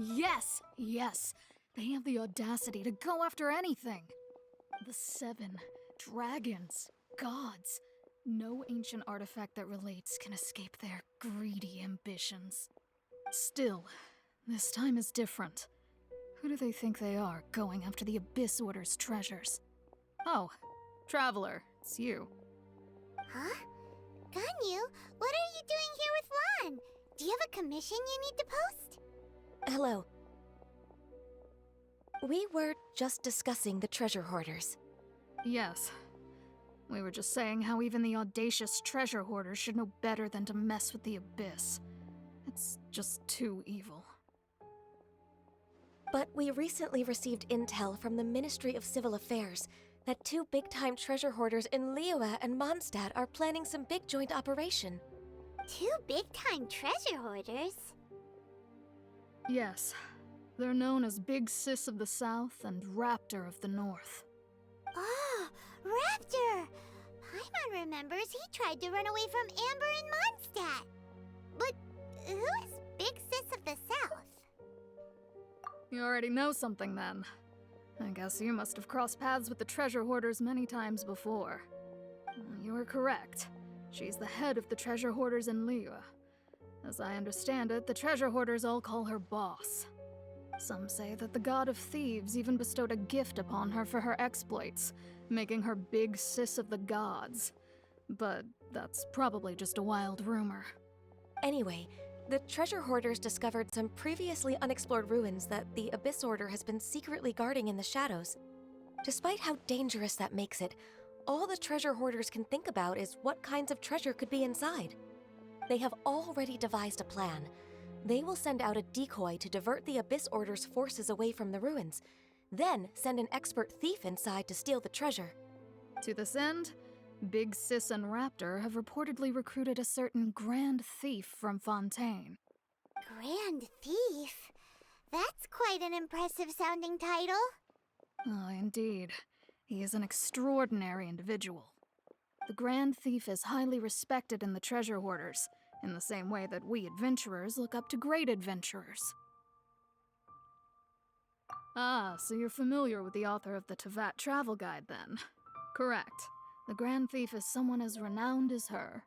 Yes! Yes! They have the audacity to go after anything! The 7 dragons, gods. No ancient artifact that relates can escape their greedy ambitions. Still, this time is different. Who do they think they are, going after the Abyss Order's treasures? Oh, Traveler, it's you. Huh? Ganyu, what are you doing here with Lan? Do you have a commission you need to post? Hello. We were just discussing the treasure hoarders. Yes. We were just saying how even the audacious treasure hoarders should know better than to mess with the Abyss. It's just too evil. But we recently received intel from the Ministry of Civil Affairs that 2 big-time treasure hoarders in Liyue and Mondstadt are planning some big joint operation. 2 big-time treasure hoarders? Yes. They're known as Big Sis of the South and Raptor of the North. Oh, Raptor! Paimon remembers he tried to run away from Amber in Mondstadt. But who is Big Sis of the South? You already know something then. I guess you must have crossed paths with the treasure hoarders many times before. You were correct. She's the head of the treasure hoarders in Liyue. As I understand it, the treasure hoarders all call her boss. Some say that the god of thieves even bestowed a gift upon her for her exploits, making her Big Sis of the gods. But that's probably just a wild rumor. Anyway, the treasure hoarders discovered some previously unexplored ruins that the Abyss Order has been secretly guarding in the shadows. Despite how dangerous that makes it, all the treasure hoarders can think about is what kinds of treasure could be inside. They have already devised a plan. They will send out a decoy to divert the Abyss Order's forces away from the ruins, then send an expert thief inside to steal the treasure. To this end, Big Sis and Raptor have reportedly recruited a certain Grand Thief from Fontaine. Grand Thief? That's quite an impressive sounding title. Oh, indeed. He is an extraordinary individual. The Grand Thief is highly respected in the treasure hoarders, in the same way that we adventurers look up to great adventurers. Ah, so you're familiar with the author of the Tevat Travel Guide, then? Correct. The Grand Thief is someone as renowned as her.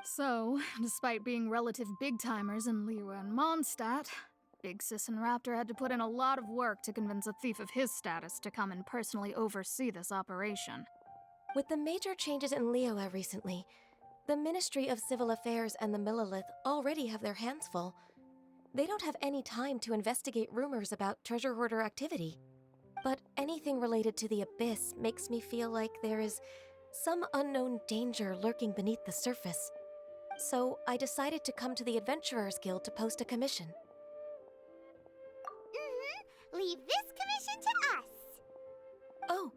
So, despite being relative big-timers in Liyue and Mondstadt, Big Sis and Raptor had to put in a lot of work to convince a thief of his status to come and personally oversee this operation. With the major changes in Liyue recently, the Ministry of Civil Affairs and the Millelith already have their hands full. They don't have any time to investigate rumors about treasure hoarder activity. But anything related to the Abyss makes me feel like there is some unknown danger lurking beneath the surface. So I decided to come to the Adventurers Guild to post a commission. Leave this commission to us. Oh,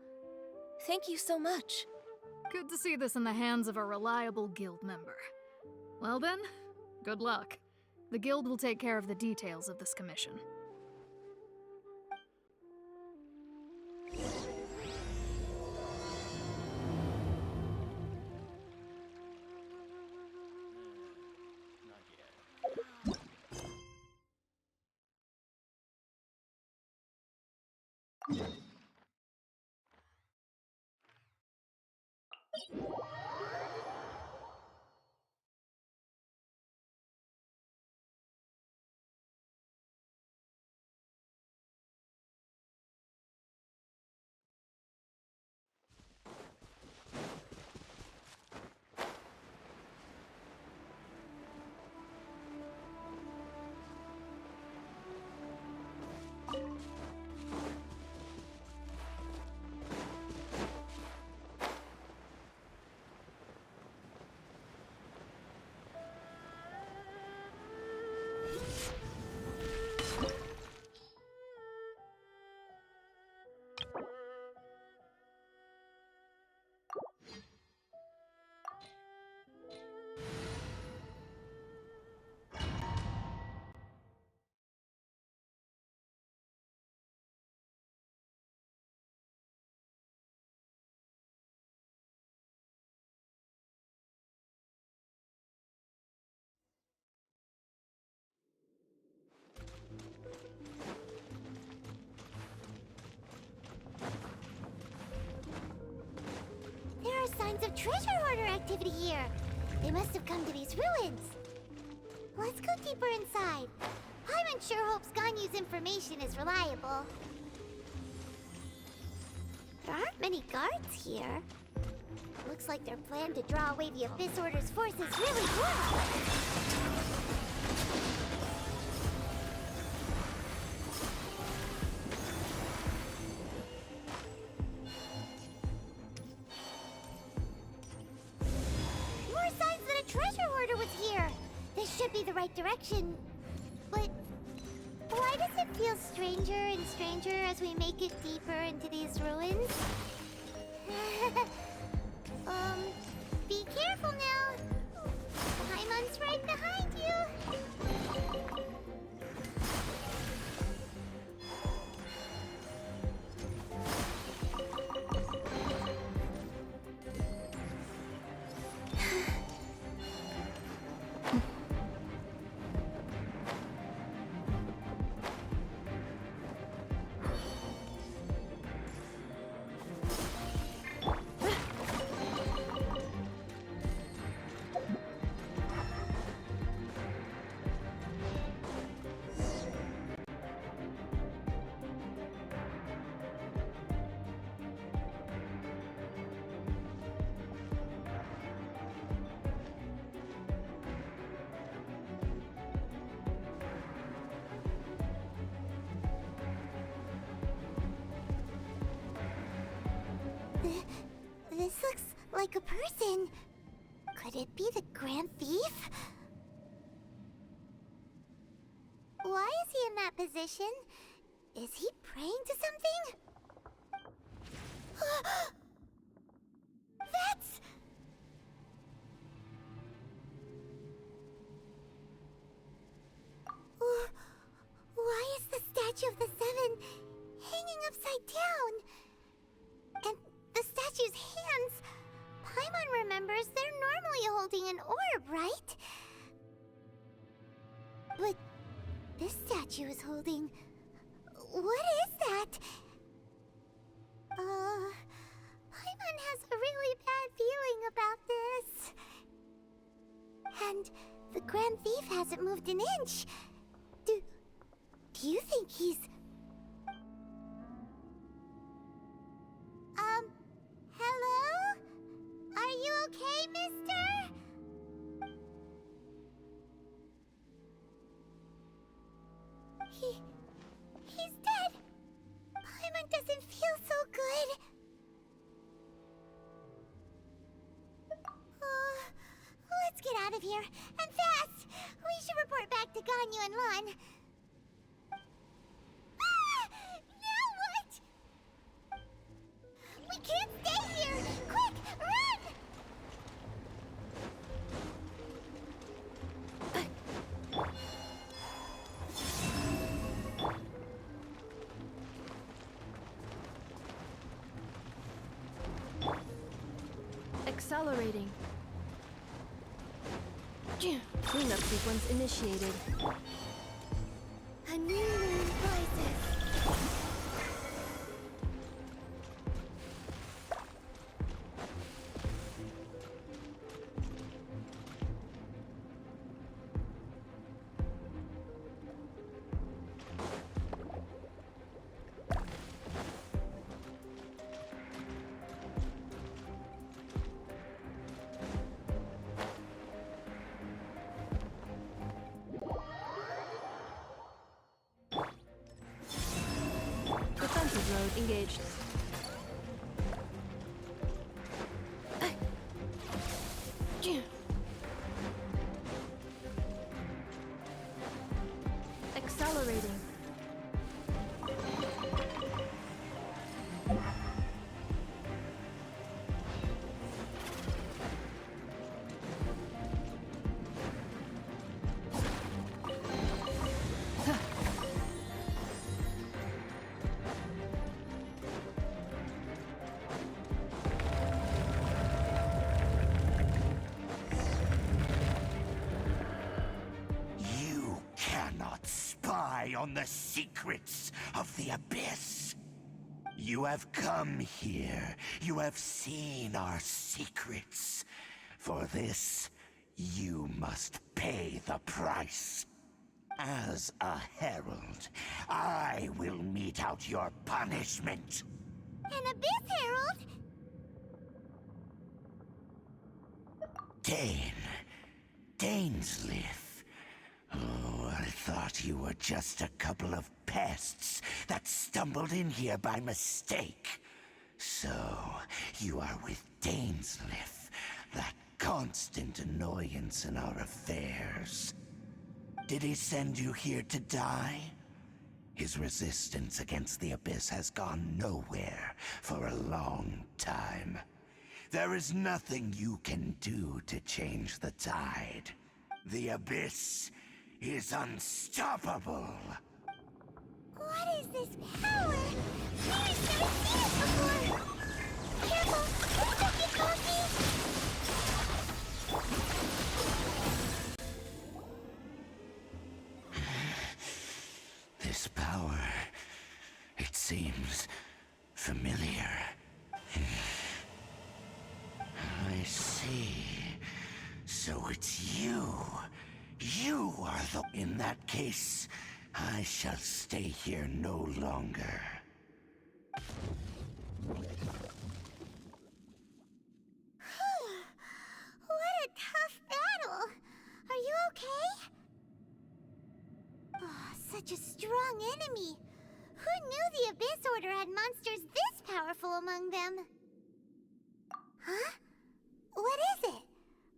thank you so much. Good to see this in the hands of a reliable guild member. Well then, good luck. The guild will take care of the details of this commission. treasure hoarder activity here. They must have come to these ruins. Let's go deeper inside. Paimon sure hopes Ganyu's information is reliable. There aren't many guards here. Looks like their plan to draw away the Abyss Order's forces really well. More signs that a treasure hoarder was here. This should be the right direction. But why does it feel stranger and stranger as we make it deeper into these ruins? Be careful now. Paimon's right behind you. This looks like a person. Could it be the Grand Thief? Why is he in that position? Is he praying to something? That's... Why is the statue of the Seven hanging upside down? And the statue's hands... Paimon remembers they're normally holding an orb, right? But this statue is holding... What is that? Paimon has a really bad feeling about this. And the Grand Thief hasn't moved an inch. Do you think he's... Hello? Are you okay, mister? He's dead. Paimon doesn't feel so good. Let's get out of here, and fast! We should report back to Ganyu and Lon. Now what? We can't stay here! Quick, run! Accelerating. Cleanup sequence initiated. A new moon rises. Defensive mode engaged. Accelerating. On the secrets of the Abyss. You have come here. You have seen our secrets. For this, you must pay the price. As a herald, I will mete out your punishment. An Abyss Herald? Dainsleif. Oh, I thought you were just a couple of pests that stumbled in here by mistake. So, you are with Dainsleif, that constant annoyance in our affairs. Did he send you here to die? His resistance against the Abyss has gone nowhere for a long time. There is nothing you can do to change the tide. The Abyss is unstoppable. What is this power? I've never seen it before! Careful! Don't get cocky! This power, it seems familiar. I see. So it's you. You are the... In that case, I shall stay here no longer. What a tough battle! Are you okay? Oh, such a strong enemy! Who knew the Abyss Order had monsters this powerful among them? Huh? What is it?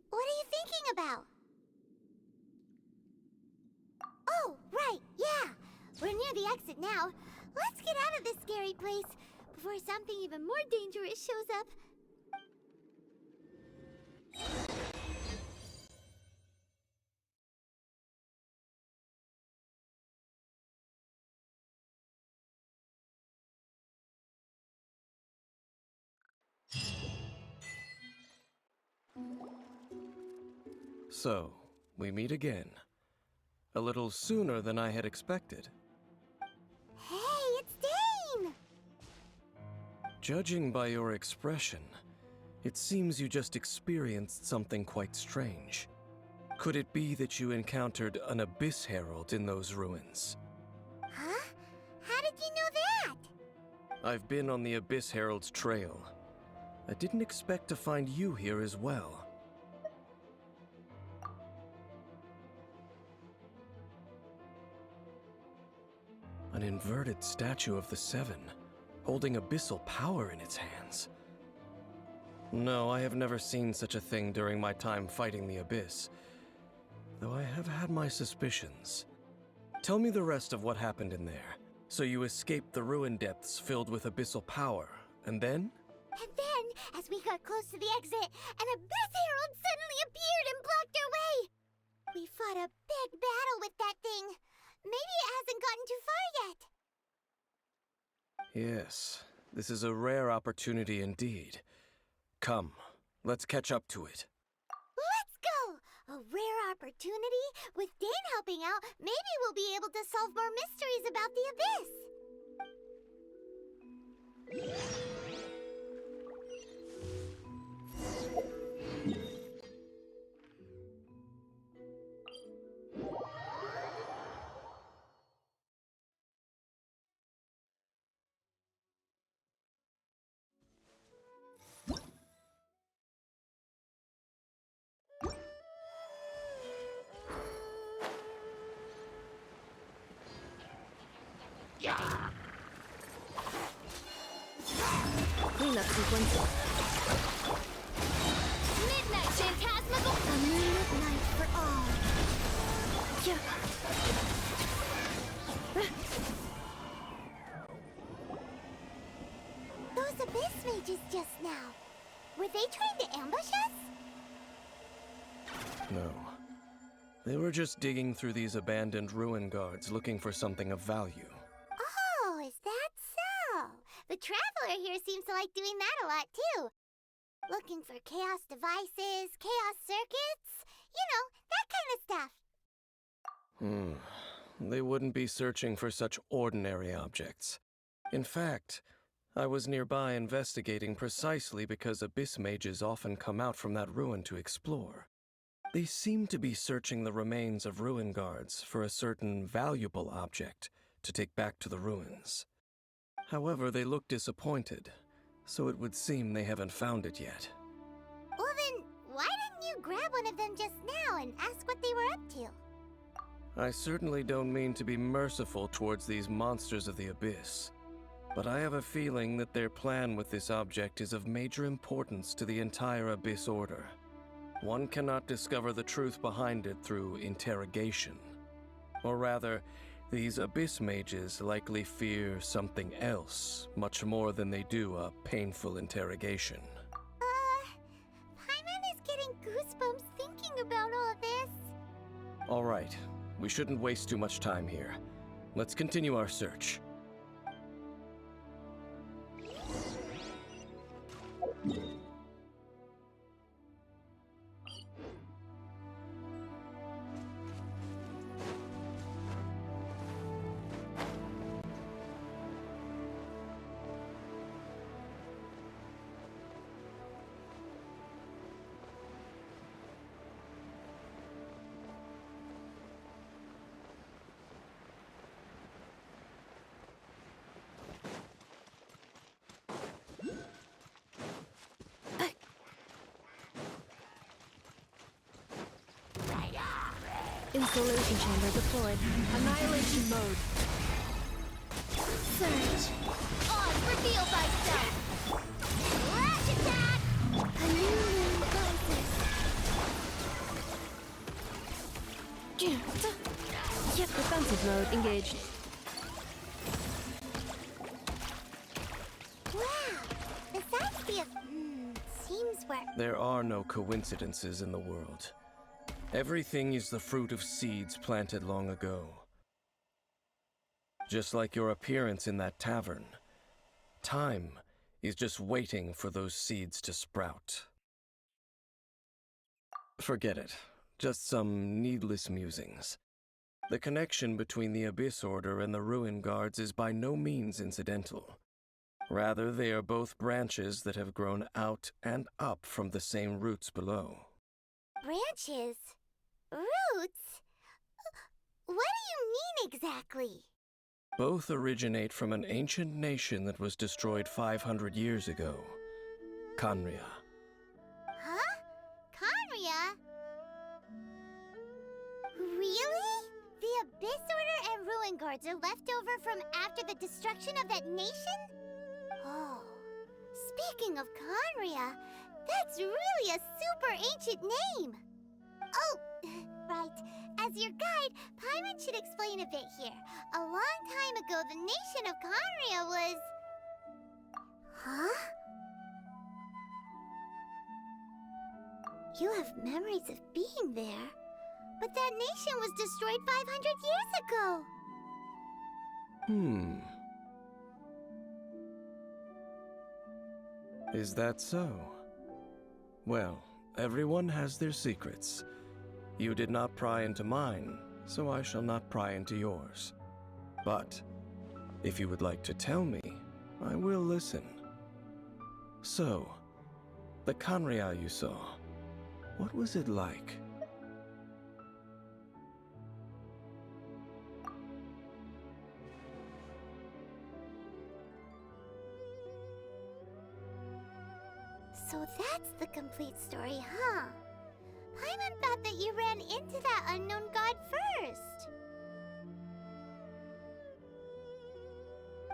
What are you thinking about? Oh, right, yeah! We're near the exit now. Let's get out of this scary place before something even more dangerous shows up. So, we meet again. A little sooner than I had expected. Hey, it's Dane! Judging by your expression, it seems you just experienced something quite strange. Could it be that you encountered an Abyss Herald in those ruins? Huh? How did you know that? I've been on the Abyss Herald's trail. I didn't expect to find you here as well. An inverted statue of the Seven, holding abyssal power in its hands. No, I have never seen such a thing during my time fighting the Abyss, though I have had my suspicions. Tell me the rest of what happened in there. So you escaped the ruin depths filled with abyssal power, and then? And then, as we got close to the exit, an Abyss Herald suddenly appeared and blocked our way! We fought a big battle with that thing. Maybe it hasn't gotten too far yet. Yes, this is a rare opportunity indeed. Come, let's catch up to it. Let's go! A rare opportunity? With Dane helping out, maybe we'll be able to solve more mysteries about the Abyss. Cleanup sequence. Midnight Phantasmagal! A moonlit night for all. Those Abyss mages just now. Were they trying to ambush us? No. They were just digging through these abandoned ruin guards looking for something of value. Oh, is that so? The Traveler here seems to like doing that a lot, too. Looking for chaos devices, chaos circuits, you know, that kind of stuff. They wouldn't be searching for such ordinary objects. In fact, I was nearby investigating precisely because abyss mages often come out from that ruin to explore. They seem to be searching the remains of ruin guards for a certain valuable object to take back to the ruins. However, they look disappointed, so it would seem they haven't found it yet. Well then, why didn't you grab one of them just now and ask what they were up to? I certainly don't mean to be merciful towards these monsters of the abyss, but I have a feeling that their plan with this object is of major importance to the entire Abyss Order. One cannot discover the truth behind it through interrogation. Or rather, these Abyss mages likely fear something else, much more than they do a painful interrogation. Paimon is getting goosebumps thinking about all this. All right, we shouldn't waste too much time here. Let's continue our search. Installation chamber deployed. Annihilation mode. Surge. On, reveal thyself. Lash attack. A new moon rises. Defensive mode engaged. Wow. Besides the seems where There are no coincidences in the world. Everything is the fruit of seeds planted long ago. Just like your appearance in that tavern, time is just waiting for those seeds to sprout. Forget it. Just some needless musings. The connection between the Abyss Order and the Ruin Guards is by no means incidental. Rather, they are both branches that have grown out and up from the same roots below. branches. Roots? What do you mean exactly? Both originate from an ancient nation that was destroyed 500 years ago, Khaenri'ah. Huh? Khaenri'ah? Really? The Abyss Order and Ruin Guards are left over from after the destruction of that nation? Oh, speaking of Khaenri'ah, that's really a super ancient name. Oh, right. As your guide, Paimon should explain a bit here. A long time ago, the nation of Khaenri'ah was... Huh? You have memories of being there. But that nation was destroyed 500 years ago. Is that so? Well, everyone has their secrets. You did not pry into mine, so I shall not pry into yours. But if you would like to tell me, I will listen. So, the Khaenri'ah you saw, what was it like? So that's the complete story, huh? Paimon thought that you ran into that unknown god first.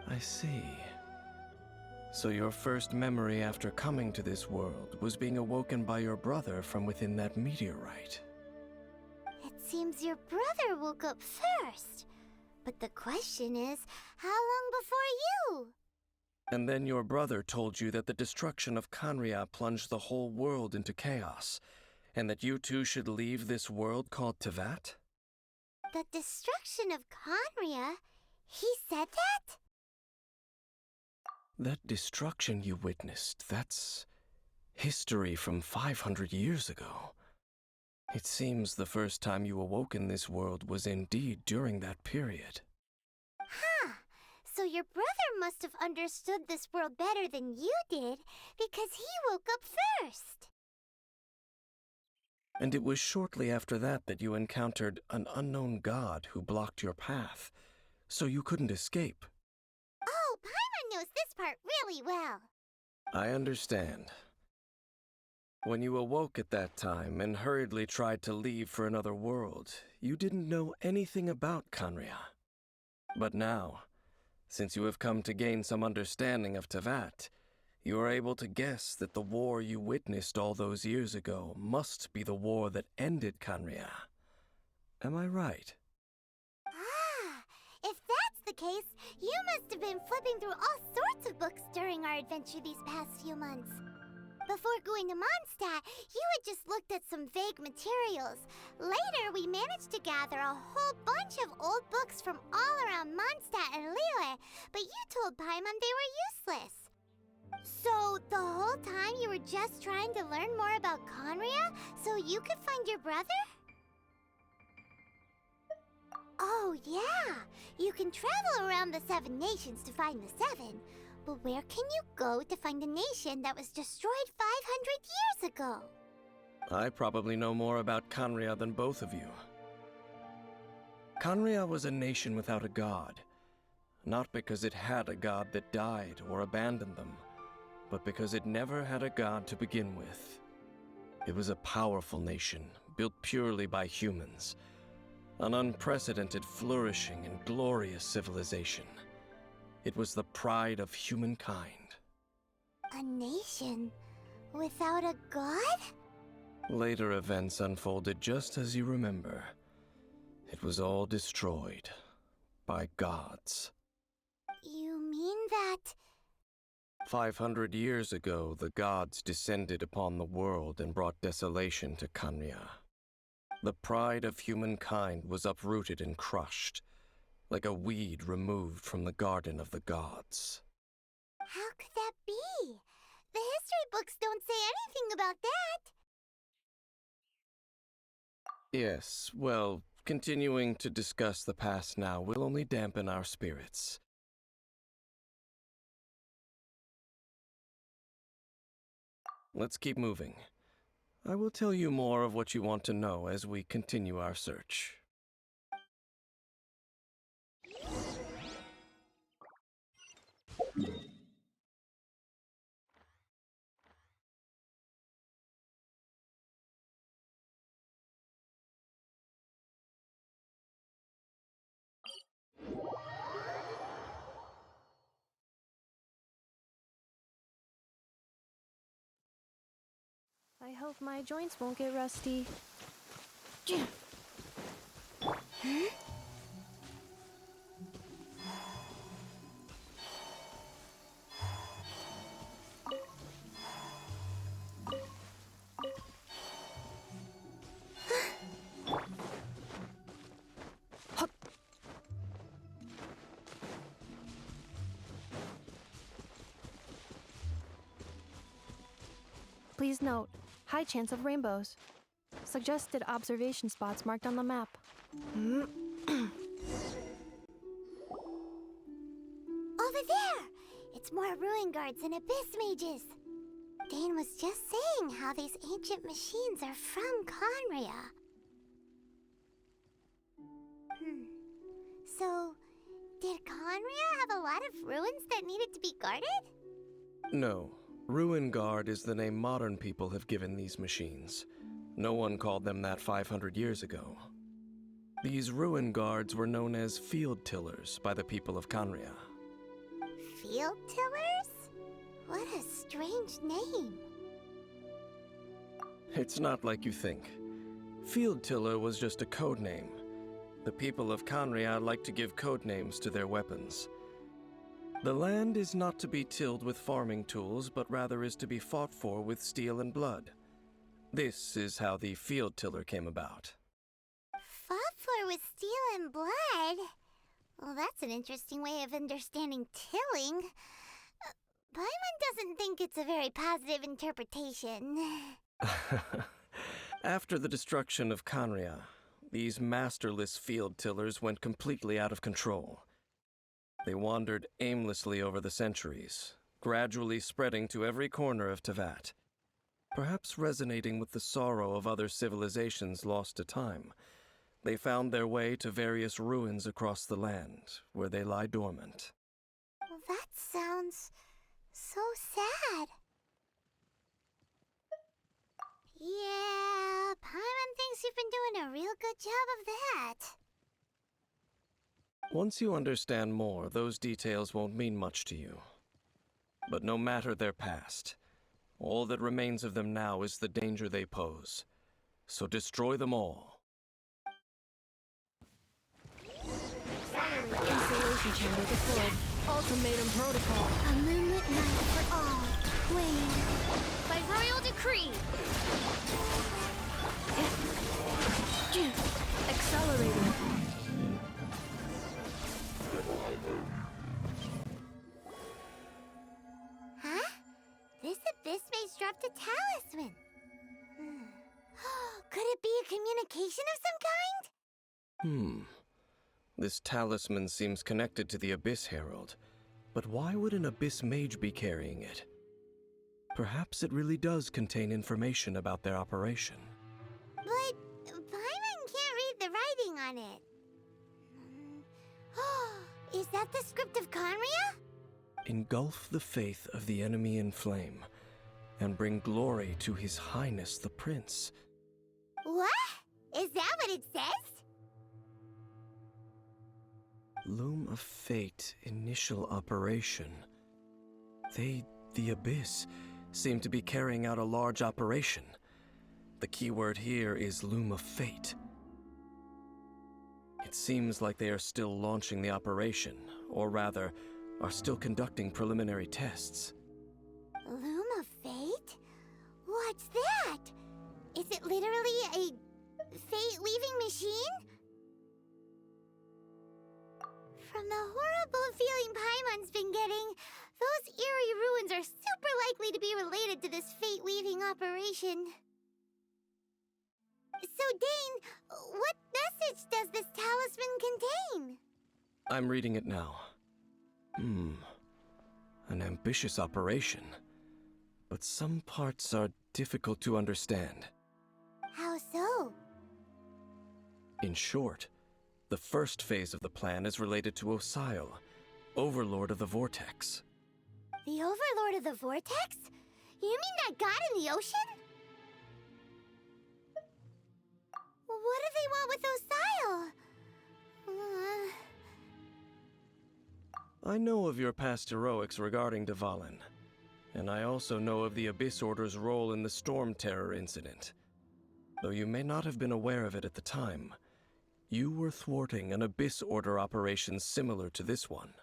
I see. So your first memory after coming to this world was being awoken by your brother from within that meteorite. It seems your brother woke up first. But the question is, how long before you? And then your brother told you that the destruction of Khaenri'ah plunged the whole world into chaos, and that you two should leave this world called Teyvat? The destruction of Khaenri'ah? He said that? That destruction you witnessed, that's history from 500 years ago. It seems the first time you awoke in this world was indeed during that period. Huh. So your brother must have understood this world better than you did, because he woke up first. And it was shortly after that that you encountered an unknown god who blocked your path, so you couldn't escape. Oh, Paimon knows this part really well. I understand. When you awoke at that time and hurriedly tried to leave for another world, you didn't know anything about Khaenri'ah. But now, since you have come to gain some understanding of Teyvat, you are able to guess that the war you witnessed all those years ago must be the war that ended Khaenri'ah. Am I right? Ah, if that's the case, you must have been flipping through all sorts of books during our adventure these past few months. Before going to Mondstadt, you had just looked at some vague materials. Later, we managed to gather a whole bunch of old books from all around Mondstadt and Liyue, but you told Paimon they were useless. So, the whole time you were just trying to learn more about Khaenri'ah so you could find your brother? Oh, yeah! You can travel around the 7 nations to find the 7. But where can you go to find a nation that was destroyed 500 years ago? I probably know more about Khaenri'ah than both of you. Khaenri'ah was a nation without a god. Not because it had a god that died or abandoned them, but because it never had a god to begin with. It was a powerful nation, built purely by humans. An unprecedented, flourishing, and glorious civilization. It was the pride of humankind. A nation without a god? Later events unfolded just as you remember. It was all destroyed by gods. You mean that... 500 years ago, the gods descended upon the world and brought desolation to Khaenri'ah. The pride of humankind was uprooted and crushed, like a weed removed from the garden of the gods. How could that be? The history books don't say anything about that. Yes, well, continuing to discuss the past now will only dampen our spirits. Let's keep moving. I will tell you more of what you want to know as we continue our search. I hope my joints won't get rusty. Please note, high chance of rainbows. Suggested observation spots marked on the map. Over there! It's more ruin guards and abyss mages. Dane was just saying how these ancient machines are from Khaenri'ah. So, did Khaenri'ah have a lot of ruins that needed to be guarded? No. Ruin Guard is the name modern people have given these machines. No one called them that 500 years ago. These Ruin Guards were known as Field Tillers by the people of Khaenri'ah. Field tillers? What a strange name. It's not like you think. Field Tiller was just a code name. The people of Khaenri'ah like to give code names to their weapons. The land is not to be tilled with farming tools, but rather is to be fought for with steel and blood. This is how the Field Tiller came about. Fought for with steel and blood? Well, that's an interesting way of understanding tilling. Paimon doesn't think it's a very positive interpretation. After the destruction of Khaenri'ah, these masterless field tillers went completely out of control. They wandered aimlessly over the centuries, gradually spreading to every corner of Teyvat. Perhaps resonating with the sorrow of other civilizations lost to time, they found their way to various ruins across the land, where they lie dormant. Well, that sounds so sad. Yeah, Paimon thinks you've been doing a real good job of that. Once you understand more, those details won't mean much to you. But no matter their past, all that remains of them now is the danger they pose. So destroy them all. Installation chamber deployed. Ultimatum protocol. A moonlit night for all. Wayne. By royal decree! Accelerating. Huh? This abyss maze dropped a talisman. Could it be a communication of some kind? This talisman seems connected to the Abyss Herald. But why would an Abyss Mage be carrying it? Perhaps it really does contain information about their operation. But Paimon can't read the writing on it. Is that the script of Conria? Engulf the faith of the enemy in flame, and bring glory to His Highness the Prince. What? Is that what it says? Loom of Fate initial operation. They, the Abyss, seem to be carrying out a large operation. The keyword here is Loom of Fate. It seems like they are still launching the operation, or rather, are still conducting preliminary tests. Loom of Fate? What's that? Is it literally a fate-weaving machine? From the horrible feeling Paimon's been getting, those eerie ruins are super likely to be related to this fate-weaving operation. So, Dane, what message does this talisman contain? I'm reading it now. An ambitious operation. But some parts are difficult to understand. How so? In short, the first phase of the plan is related to Osial, Overlord of the Vortex. The Overlord of the Vortex? You mean that god in the ocean? What do they want with Osial? I know of your past heroics regarding Dvalin, and I also know of the Abyss Order's role in the Storm Terror incident. Though you may not have been aware of it at the time, you were thwarting an Abyss Order operation similar to this one.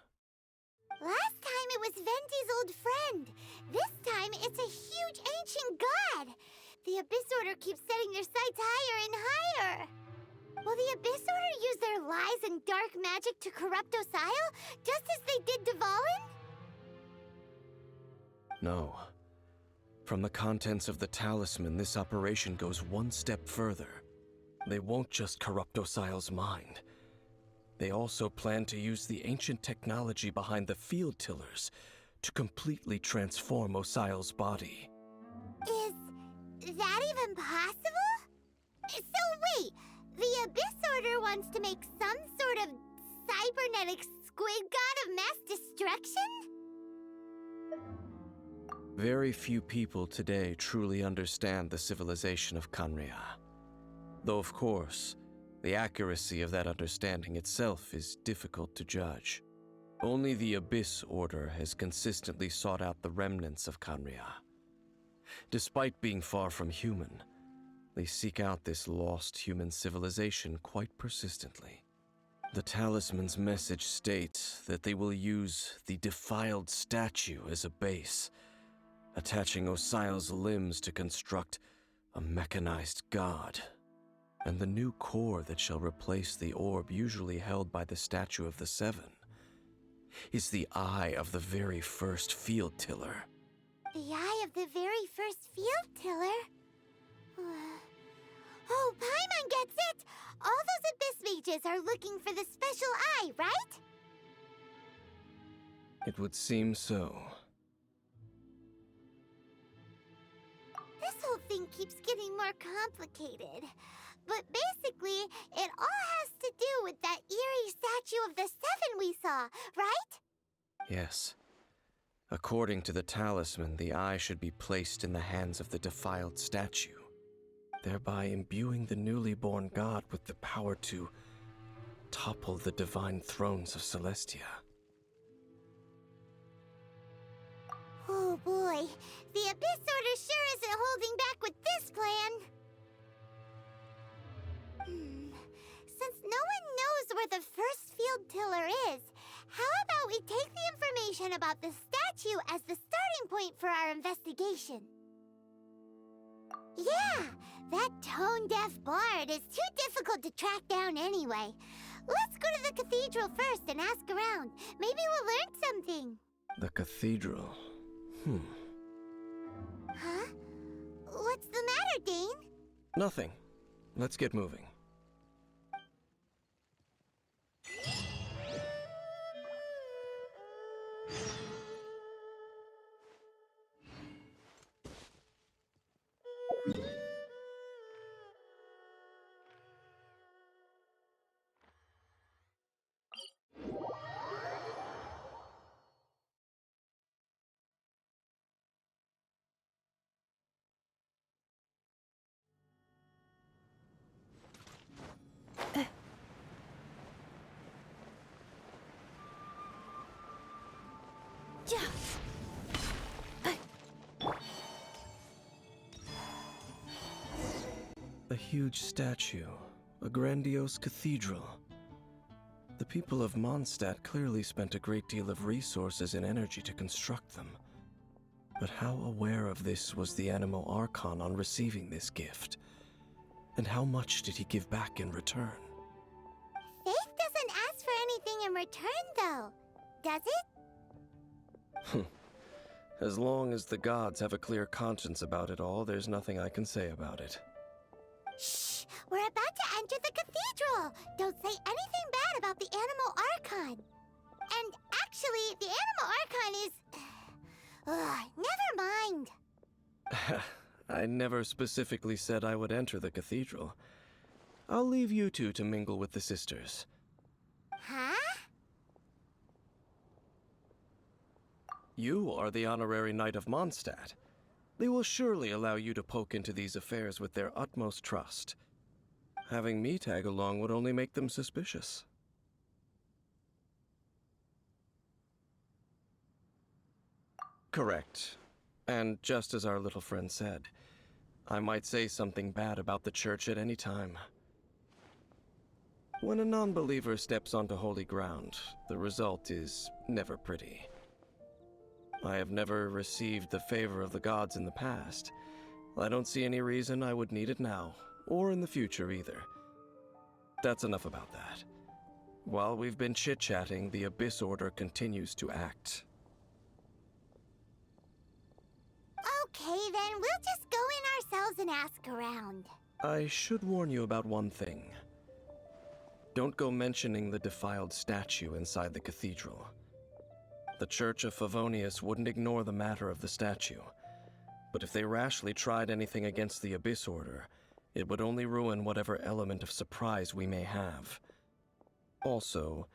Last time it was Venti's old friend. This time it's a huge ancient god. The Abyss Order keeps setting their sights higher and higher. Will the Abyss Order use their lies and dark magic to corrupt Osial, just as they did Dvalin? No. From the contents of the talisman, this operation goes one step further. They won't just corrupt Osial's mind. They also plan to use the ancient technology behind the field tillers to completely transform Osial's body. Is that even possible? So wait, the Abyss Order wants to make some sort of cybernetic squid god of mass destruction? Very few people today truly understand the civilization of Conria. Though, of course, the accuracy of that understanding itself is difficult to judge. Only the Abyss Order has consistently sought out the remnants of Conria. Despite being far from human, they seek out this lost human civilization quite persistently. The talisman's message states that they will use the defiled statue as a base, attaching Osial's limbs to construct a mechanized god. And the new core that shall replace the orb usually held by the Statue of the Seven is the eye of the very first field tiller. The eye of the very first field tiller? Oh, Paimon gets it! All those Abyss mages are looking for the special eye, right? It would seem so. This whole thing keeps getting more complicated. But basically, it all has to do with that eerie statue of the seven we saw, right? Yes. According to the talisman, the eye should be placed in the hands of the defiled statue, thereby imbuing the newly born god with the power to topple the divine thrones of Celestia. Oh boy, the Abyss Order sure isn't holding back with this plan. Since no one knows where the first field tiller is, how about we take the information about the statue as the starting point for our investigation? Yeah, that tone-deaf bard is too difficult to track down anyway. Let's go to the cathedral first and ask around. Maybe we'll learn something. The cathedral. Huh? What's the matter, Dane? Nothing. Let's get moving. A huge statue, a grandiose cathedral. The people of Mondstadt clearly spent a great deal of resources and energy to construct them. But how aware of this was the Anemo Archon on receiving this gift? And how much did he give back in return? Faith doesn't ask for anything in return, though, does it? As long as the gods have a clear conscience about it all, there's nothing I can say about it. Shh! We're about to enter the cathedral! Don't say anything bad about the Anemo Archon! And actually, the Anemo Archon is... never mind! I never specifically said I would enter the cathedral. I'll leave you two to mingle with the sisters. Huh? You are the honorary knight of Mondstadt. They will surely allow you to poke into these affairs with their utmost trust. Having me tag along would only make them suspicious. Correct. And just as our little friend said, I might say something bad about the church at any time. When a non-believer steps onto holy ground, the result is never pretty. I have never received the favor of the gods in the past. I don't see any reason I would need it now, or in the future either. That's enough about that. While we've been chit-chatting, the Abyss Order continues to act. Okay, then we'll just go in ourselves and ask around. I should warn you about one thing. Don't go mentioning the defiled statue inside the cathedral. The Church of Favonius wouldn't ignore the matter of the statue, but if they rashly tried anything against the Abyss Order, it would only ruin whatever element of surprise we may have. Also,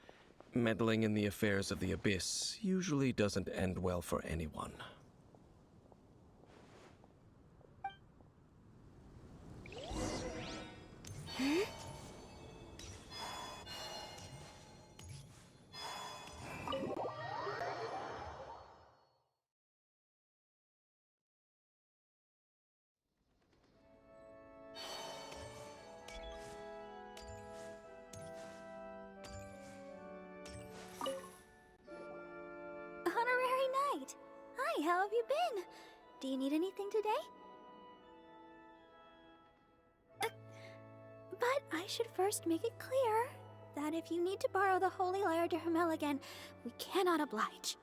meddling in the affairs of the Abyss usually doesn't end well for anyone. Hi, how have you been? Do you need anything today? But I should first make it clear that if you need to borrow the Holy Lyre to Hermel again, we cannot oblige.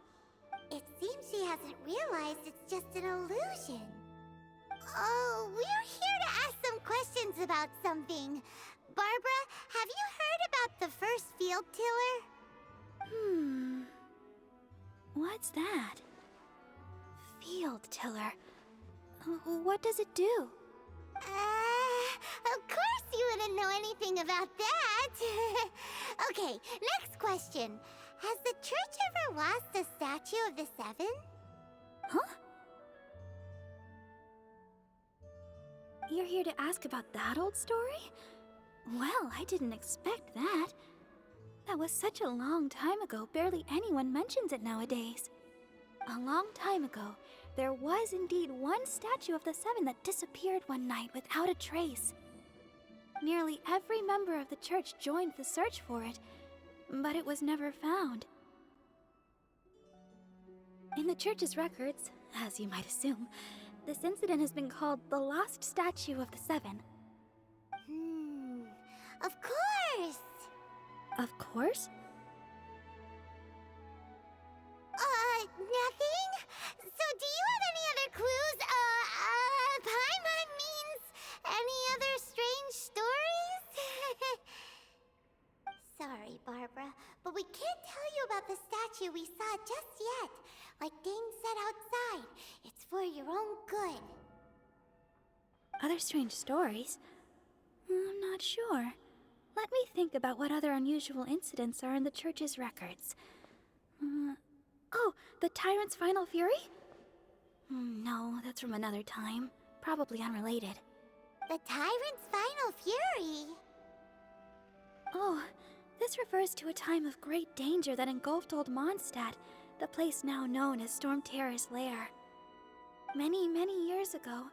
It seems she hasn't realized it's just an illusion. Oh, we're here to ask some questions about something. Barbara, have you heard about the first field tiller? What's that? Field tiller. What does it do? Of course you wouldn't know anything about that. Okay, next question. Has the church ever lost a statue of the Seven? Huh? You're here to ask about that old story? Well, I didn't expect that. That was such a long time ago, barely anyone mentions it nowadays. A long time ago, there was indeed one statue of the Seven that disappeared one night without a trace. Nearly every member of the church joined the search for it, but it was never found. In the church's records, as you might assume, this incident has been called the Lost Statue of the Seven. Of course! Of course? Nothing? So do you have any other clues? Paimon means any other strange stories? Sorry, Barbara, but we can't tell you about the statue we saw just yet. Like Dane said outside, it's for your own good. Other strange stories? I'm not sure. Let me think about what other unusual incidents are in the church's records. Oh, the Tyrant's Final Fury? No, that's from another time. Probably unrelated. The Tyrant's Final Fury? Oh, this refers to a time of great danger that engulfed Old Mondstadt, the place now known as Storm Terror's lair. Many, many years ago,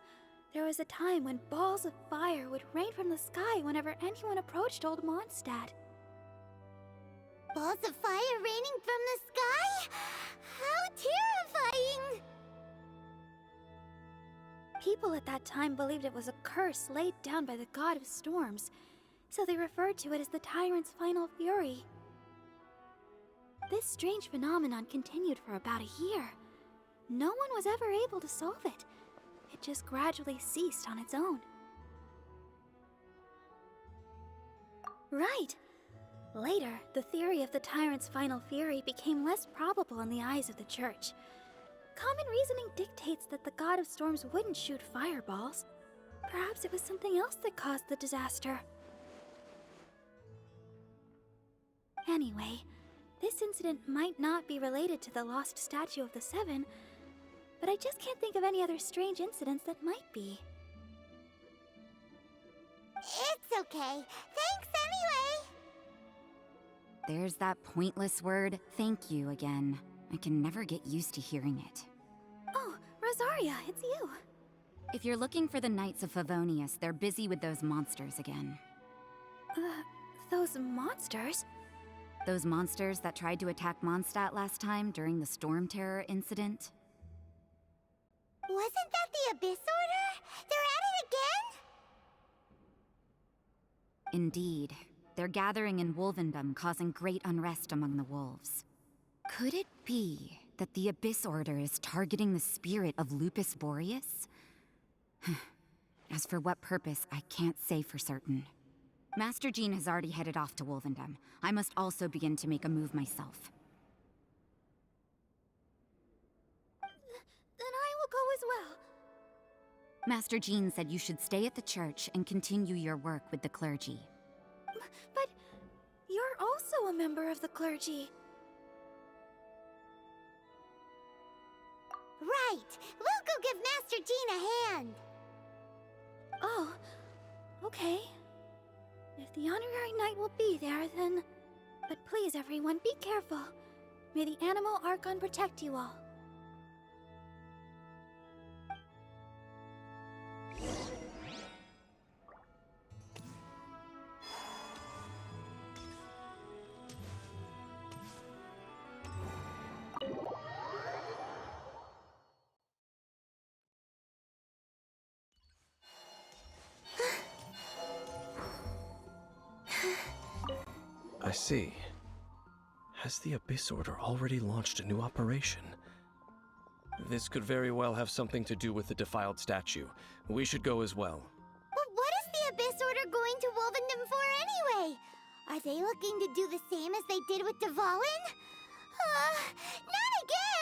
there was a time when balls of fire would rain from the sky whenever anyone approached Old Mondstadt. Balls of fire raining from the sky? How terrifying! People at that time believed it was a curse laid down by the god of storms, so they referred to it as the Tyrant's Final Fury. This strange phenomenon continued for about a year. No one was ever able to solve it. It just gradually ceased on its own. Right. Later, the theory of the Tyrant's Final Fury became less probable in the eyes of the church. Common reasoning dictates that the god of storms wouldn't shoot fireballs. Perhaps it was something else that caused the disaster. Anyway, this incident might not be related to the lost statue of the Seven, but I just can't think of any other strange incidents that might be. It's okay. Thanks anyway! There's that pointless word, thank you, again. I can never get used to hearing it. Oh, Rosaria, it's you. If you're looking for the Knights of Favonius, they're busy with those monsters again. Those monsters? Those monsters that tried to attack Mondstadt last time during the Storm Terror incident? Wasn't that the Abyss Order? They're at it again? Indeed. They're gathering in Wolvendom, causing great unrest among the wolves. Could it be that the Abyss Order is targeting the spirit of Lupus Boreas? As for what purpose, I can't say for certain. Master Jean has already headed off to Wolvendom. I must also begin to make a move myself. Then I will go as well. Master Jean said you should stay at the church and continue your work with the clergy. But you're also a member of the clergy. Right! We'll go give Master Jean a hand! Oh, okay. If the honorary knight will be there, then... But please, everyone, be careful. May the Animal Archon protect you all. I see. Has the Abyss Order already launched a new operation? This could very well have something to do with the defiled statue. We should go as well. But what is the Abyss Order going to Wolvendom for anyway? Are they looking to do the same as they did with Dvalin? Not again!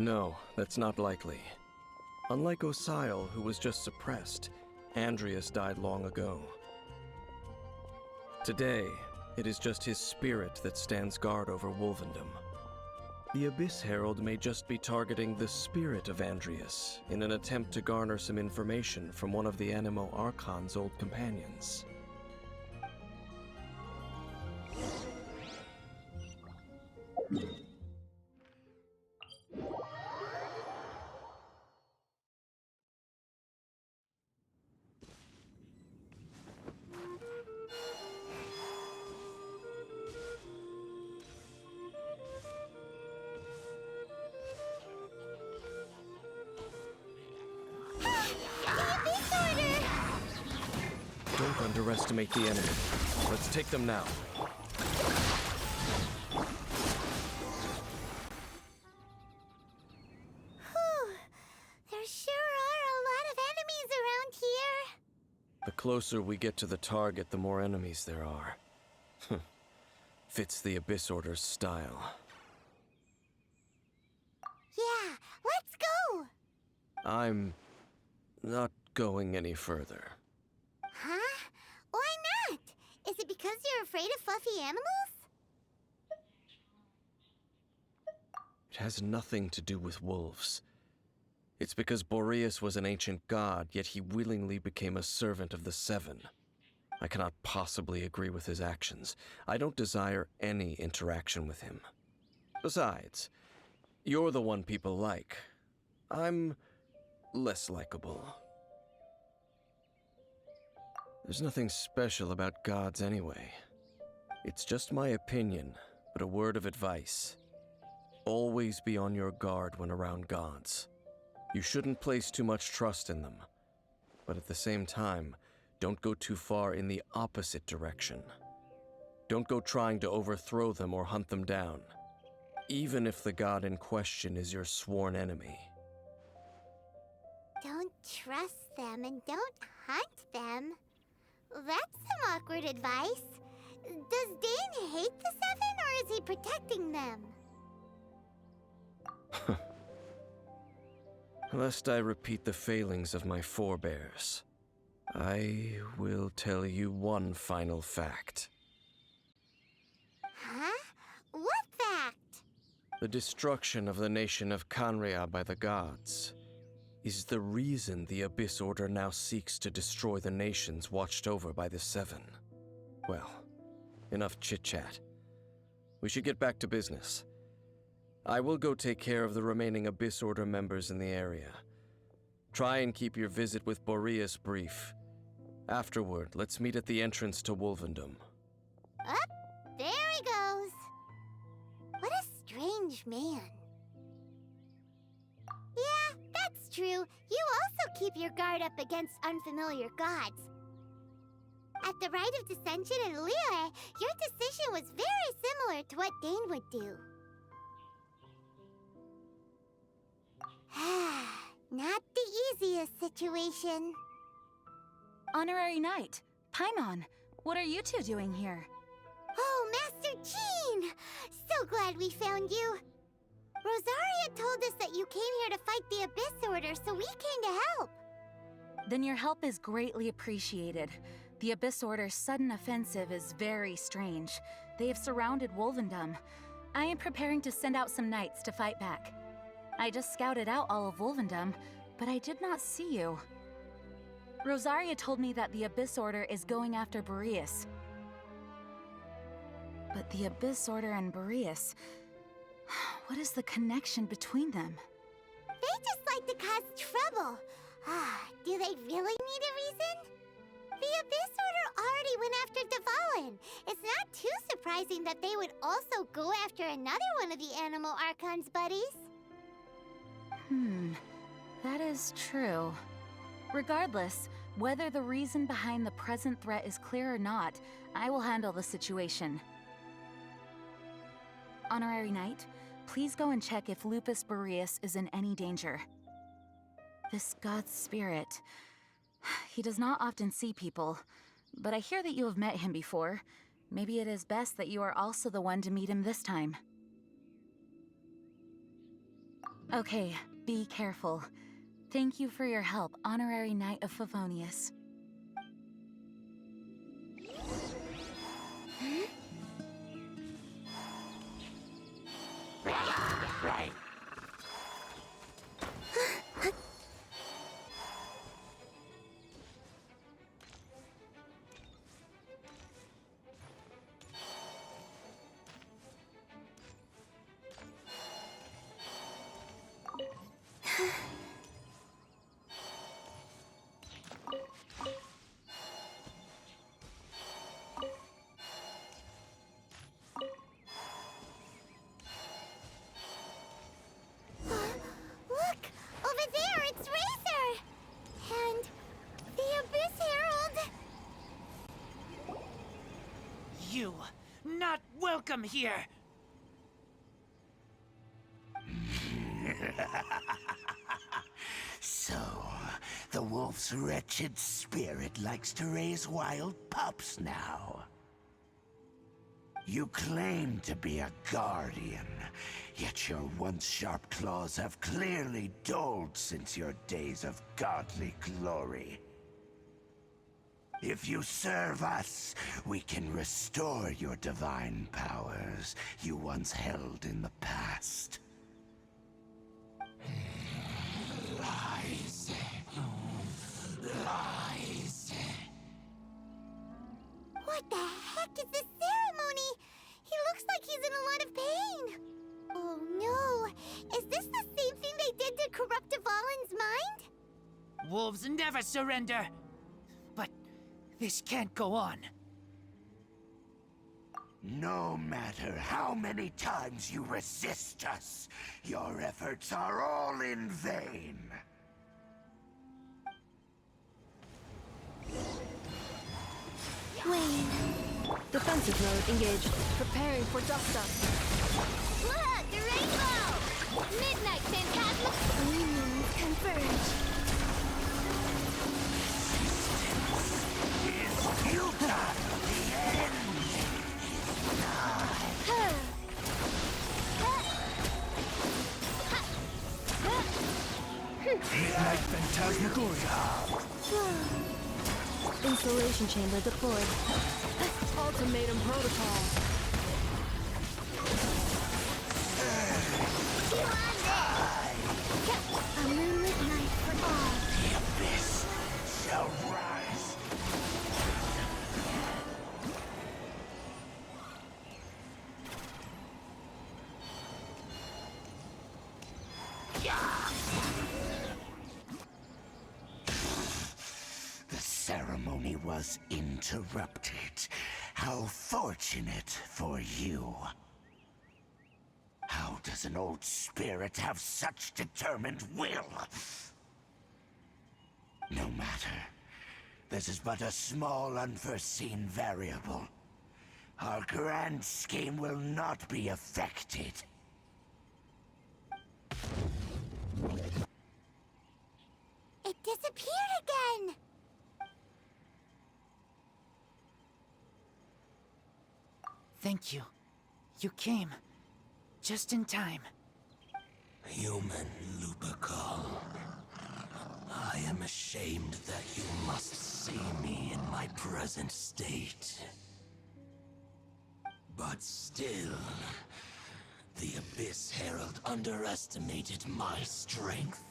No, that's not likely. Unlike Osile, who was just suppressed, Andreas died long ago. Today, it is just his spirit that stands guard over Wolvendom. The Abyss Herald may just be targeting the spirit of Andreas in an attempt to garner some information from one of the Animo Archon's old companions. Don't underestimate the enemy. Let's take them now. There sure are a lot of enemies around here. The closer we get to the target, the more enemies there are. Fits the Abyss Order's style. Yeah, let's go! I'm not going any further. Huh? Why not? Is it because you're afraid of fluffy animals? It has nothing to do with wolves. It's because Boreas was an ancient god, yet he willingly became a servant of the Seven. I cannot possibly agree with his actions. I don't desire any interaction with him. Besides, you're the one people like. I'm less likable. There's nothing special about gods anyway. It's just my opinion, but a word of advice. Always be on your guard when around gods. You shouldn't place too much trust in them. But at the same time, don't go too far in the opposite direction. Don't go trying to overthrow them or hunt them down, even if the god in question is your sworn enemy. Don't trust them and don't hunt them. That's some awkward advice. Does Dane hate the Seven, or is he protecting them? Lest I repeat the failings of my forebears, I will tell you one final fact. Huh? What fact? The destruction of the nation of Canria by the gods is the reason the Abyss Order now seeks to destroy the nations watched over by the Seven. Well, enough chit-chat. We should get back to business. I will go take care of the remaining Abyss Order members in the area. Try and keep your visit with Boreas brief. Afterward, let's meet at the entrance to Wolvendom. Up, there he goes. What a strange man. Yeah, that's true. You also keep your guard up against unfamiliar gods. At the Rite of Dissension in Liyue, your decision was very similar to what Dane would do. Not the easiest situation. Honorary Knight, Paimon, what are you two doing here? Oh, Master Jean! So glad we found you. Rosaria told us that you came here to fight the Abyss Order, so we came to help. Then your help is greatly appreciated. The Abyss Order's sudden offensive is very strange. They have surrounded Wolvendom. I am preparing to send out some knights to fight back. I just scouted out all of Wolvendom, but I did not see you. Rosaria told me that the Abyss Order is going after Boreas. But the Abyss Order and Boreas... what is the connection between them? They just like to cause trouble. Do they really need a reason? The Abyss Order already went after Dvalin. It's not too surprising that they would also go after another one of the Animal Archon's buddies. That is true. Regardless, whether the reason behind the present threat is clear or not, I will handle the situation. Honorary Knight, please go and check if Lupus Boreas is in any danger. This god's spirit... he does not often see people, but I hear that you have met him before. Maybe it is best that you are also the one to meet him this time. Okay, be careful. Thank you for your help, Honorary Knight of Favonius. Look! Over there, it's Razor! And the Abyss Herald! You, not welcome here! So, the wolf's wretched spirit likes to raise wild pups now. You claim to be a guardian, yet your once sharp claws have clearly dulled since your days of godly glory. If you serve us, we can restore your divine powers you once held in the past. Lies. Lies. What the heck is this ceremony? He looks like he's in a lot of pain. Oh no! Is this the same thing they did to corrupt Dvalin's mind? Wolves never surrender! But this can't go on. No matter how many times you resist us, your efforts are all in vain. Wayne. Defensive mode engaged. Preparing for dust up. Look, the rainbow! Midnight phantasma! New moons converge. Is futile. The end is nigh. Midnight Phantasmagoria! Installation chamber deployed. Ultimatum protocol. A moonlit night for all. The abyss shall rise. The ceremony was interrupted. How fortunate for you. How does an old spirit have such determined will? No matter. This is but a small, unforeseen variable. Our grand scheme will not be affected. It disappeared again! Thank you. You came. Just in time. Human Lupercal. I am ashamed that you must see me in my present state. But still, the Abyss Herald underestimated my strength.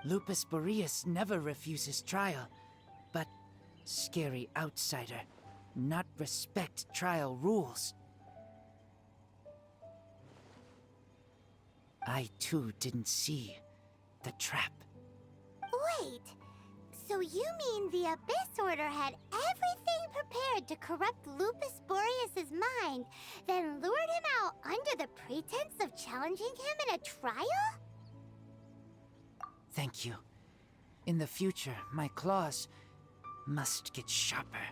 Lupus Boreas never refuses trial, but scary outsider, not respect trial rules. I too didn't see the trap. Wait, so you mean the Abyss Order had everything prepared to corrupt Lupus Boreas' mind, then lured him out under the pretense of challenging him in a trial? Thank you. In the future, my claws must get sharper.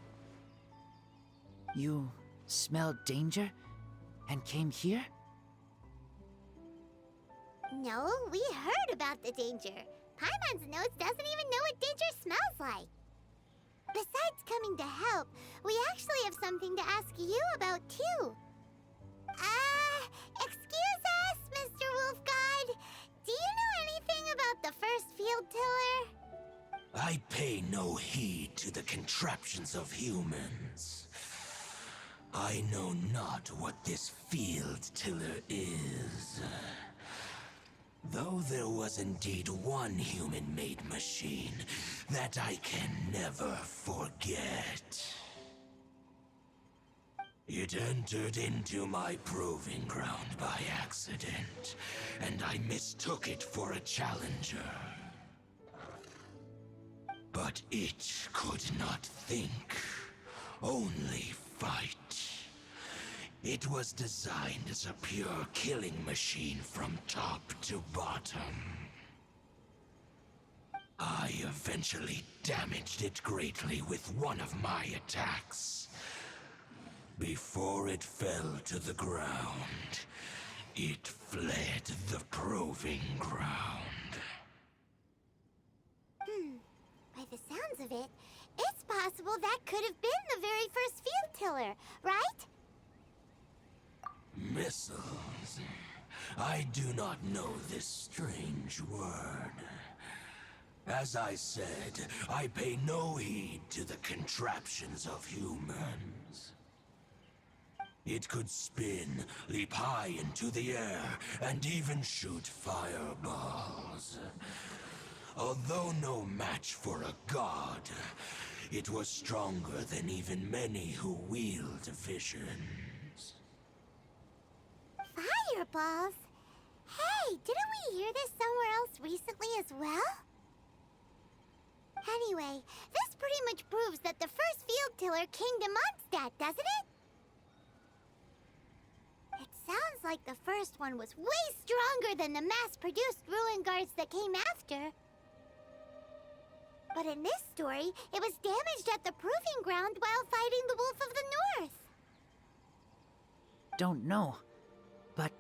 You smelled danger and came here? No, we heard about the danger. Paimon's nose doesn't even know what danger smells like. Besides coming to help, we actually have something to ask you about too. Excuse us, Mr. Wolf God. Do you know anything about the first field tiller? I pay no heed to the contraptions of humans. I know not what this field tiller is. Though there was indeed one human-made machine that I can never forget. It entered into my proving ground by accident, and I mistook it for a challenger. But it could not think, only fight. It was designed as a pure killing machine from top to bottom. I eventually damaged it greatly with one of my attacks. Before it fell to the ground, it fled the proving ground. By the sounds of it, it's possible that could have been the very first field tiller, right? Missiles. I do not know this strange word. As I said, I pay no heed to the contraptions of humans. It could spin, leap high into the air, and even shoot fireballs. Although no match for a god, it was stronger than even many who wield visions. Fireballs? Hey, didn't we hear this somewhere else recently as well? Anyway, this pretty much proves that the first field tiller came to Mondstadt, doesn't it? It sounds like the first one was way stronger than the mass-produced ruin guards that came after. But in this story, it was damaged at the proving ground while fighting the Wolf of the North. Don't know, but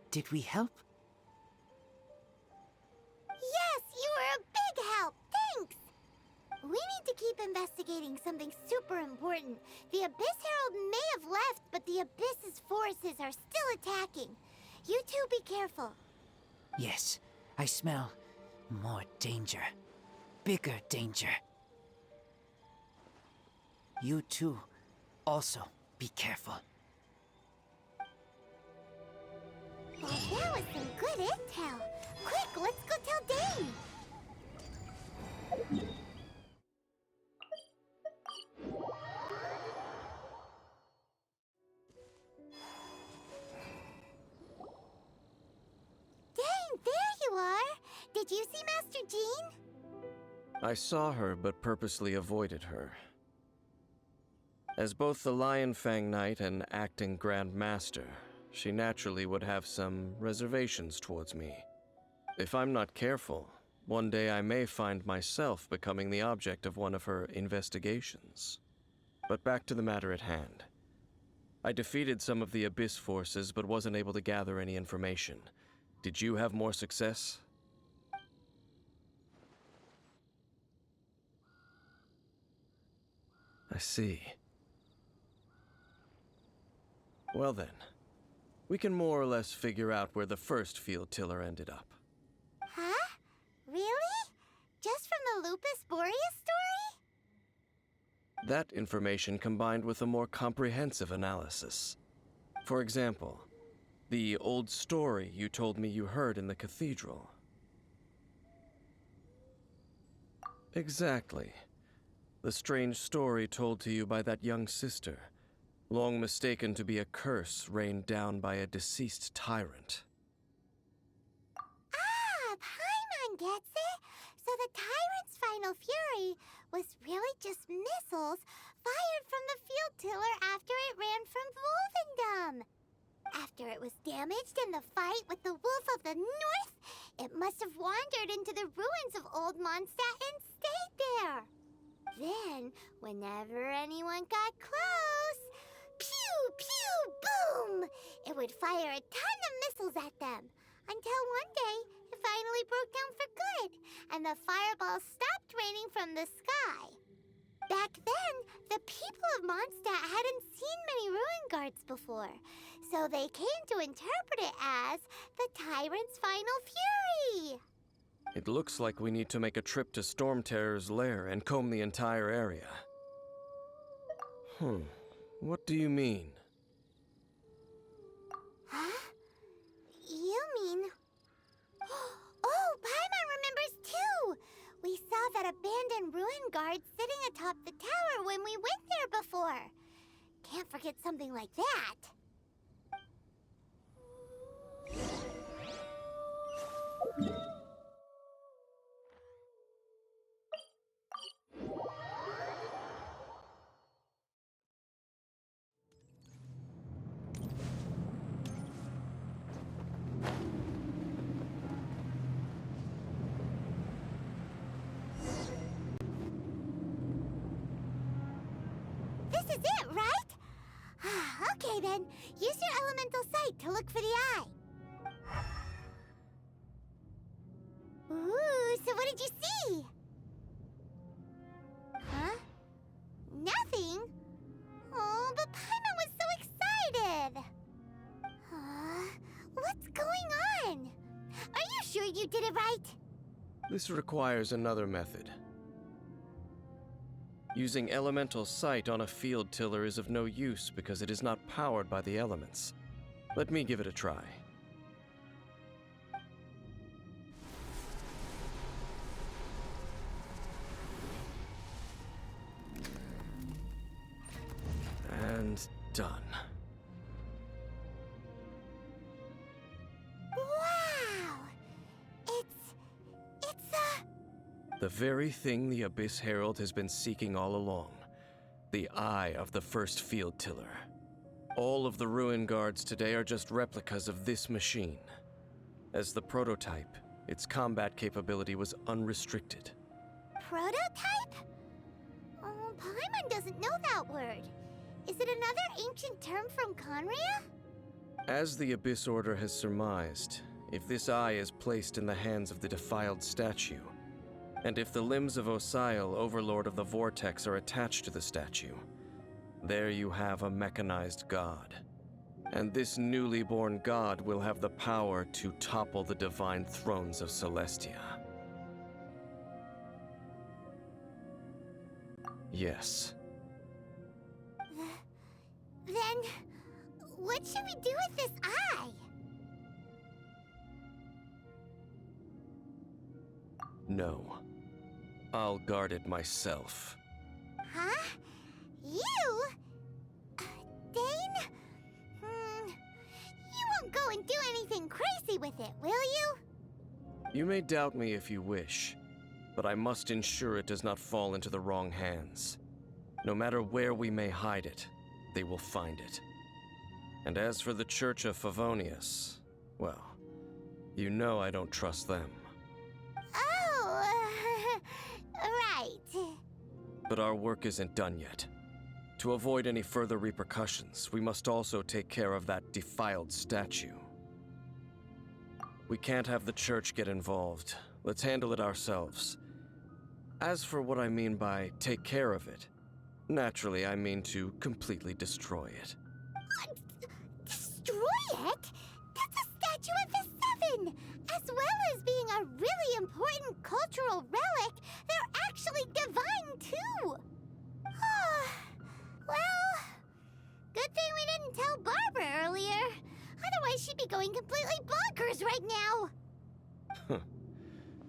did we help? Yes, you were a big help. Thanks. We need to keep investigating something super important. The Abyss Herald may have left, but the Abyss's forces are still attacking. You two be careful. Yes, I smell more danger. Bigger danger. You too, also be careful. Well, that was some good intel. Quick, let's go tell Dane. Dane, there you are. Did you see Master Jean? I saw her, but purposely avoided her. As both the Lion Fang Knight and acting Grand Master, she naturally would have some reservations towards me. If I'm not careful, one day I may find myself becoming the object of one of her investigations. But back to the matter at hand. I defeated some of the Abyss forces, but wasn't able to gather any information. Did you have more success? I see. Well then, we can more or less figure out where the first field tiller ended up. Huh? Really? Just from the Lupus Boreas story? That information combined with a more comprehensive analysis. For example, the old story you told me you heard in the cathedral. Exactly. The strange story told to you by that young sister, long mistaken to be a curse rained down by a deceased tyrant. Ah, Paimon gets it. So the tyrant's final fury was really just missiles fired from the field tiller after it ran from Wolvendom. After it was damaged in the fight with the Wolf of the North, it must have wandered into the ruins of Old Mondstadt and stayed there. Then, whenever anyone got close, pew, pew, boom! It would fire a ton of missiles at them, until one day it finally broke down for good, and the fireballs stopped raining from the sky. Back then, the people of Mondstadt hadn't seen many ruin guards before, so they came to interpret it as the Tyrant's final fury. It looks like we need to make a trip to Storm Terror's lair and comb the entire area. What do you mean? Huh? You mean... Oh, Paimon remembers too! We saw that abandoned ruin guard sitting atop the tower when we went there before. Can't forget something like that. This is it, right? Okay then, use your elemental sight to look for the eye. Ooh, so what did you see? Huh? Nothing? Oh, but Paimon was so excited! What's going on? Are you sure you did it right? This requires another method. Using elemental sight on a field tiller is of no use because it is not powered by the elements. Let me give it a try. And done. Wow! The very thing the Abyss Herald has been seeking all along. The eye of the first field tiller. All of the ruin guards today are just replicas of this machine. As the prototype, its combat capability was unrestricted. Prototype? Oh, Paimon doesn't know that word. Is it another ancient term from Conria? As the Abyss Order has surmised, if this eye is placed in the hands of the defiled statue, and if the limbs of Osiel, Overlord of the Vortex, are attached to the statue, there you have a mechanized god. And this newly born god will have the power to topple the divine thrones of Celestia. Yes. Then, what should we do with this eye? No. I'll guard it myself. Huh? You? Dane? You won't go and do anything crazy with it, will you? You may doubt me if you wish, but I must ensure it does not fall into the wrong hands. No matter where we may hide it, they will find it. And as for the Church of Favonius, well, you know I don't trust them. Oh, right. But our work isn't done yet. To avoid any further repercussions, we must also take care of that defiled statue. We can't have the church get involved. Let's handle it ourselves. As for what I mean by take care of it, naturally I mean to completely destroy it. Destroy it? That's a statue of the Seven! As well as being a really important cultural relic, they're actually divine too! Well, good thing we didn't tell Barbara earlier. Otherwise she'd be going completely bonkers right now!